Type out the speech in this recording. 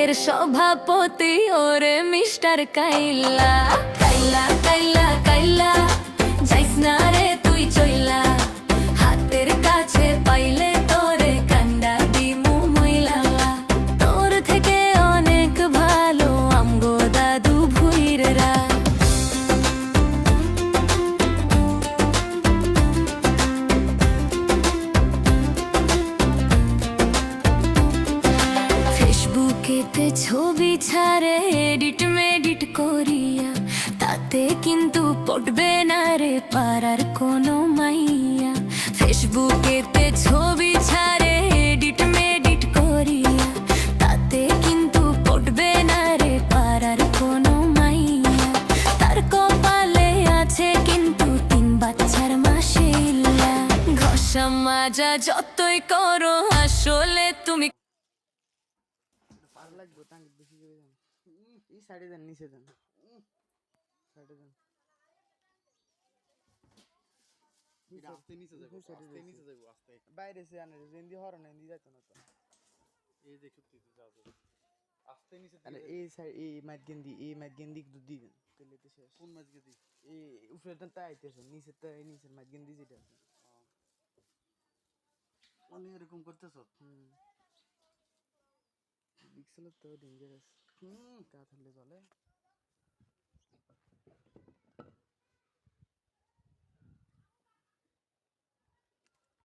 ব্যাংকের সভাপতি ওরে মিস্টার কাইলা কাইলা কাইলা কাইলা যাইস না রে তুই চইলা হাতের কাছে পাইলে তোরে কান্ডা দিমু মইলা তোর থেকে অনেক ভালো আমগো দাদু ভুইরেরা ফেসবুকেতে ছবি ছাড়ে এডিট মেডিট করিয়া তাতে কিন্তু পড়বে না রে পাড়ার কোনো মাইয়া ফেসবুকেতে ছবি ছাড়ে এডিট মেডিট করিয়া তাতে কিন্তু পড়বে না রে পাড়ার কোনো মাইয়া তার কপালে আছে কিন্তু 3 বাচ্চার মাশাআল্লাহ ঘষা মাজা যতই করো আসলে তুমি লাগবে টাঙ্গি বেশি করে যান এই সাইডে যান নিচে যান সাইডে যান আস্তে নিচে যাবো আস্তে নিচে যাবো আস্তে বাইরে সে আনে জেন্দি হরন এন্দি যাইতো না তো এই যে সত্যি তো যাও আস্তে নিচে আরে এই সাইড এই মাইট গেন্দি দুধ দি দেন তেলে তো শেষ কোন মাছ গেদি এই উপরে তো আইতেছে নিচে তো এই নিচে মাইট গেন্দি যেটা আছে অনেক এরকম করতেছ বিক্সেল তো ডেঞ্জারাস তা থাকলে চলে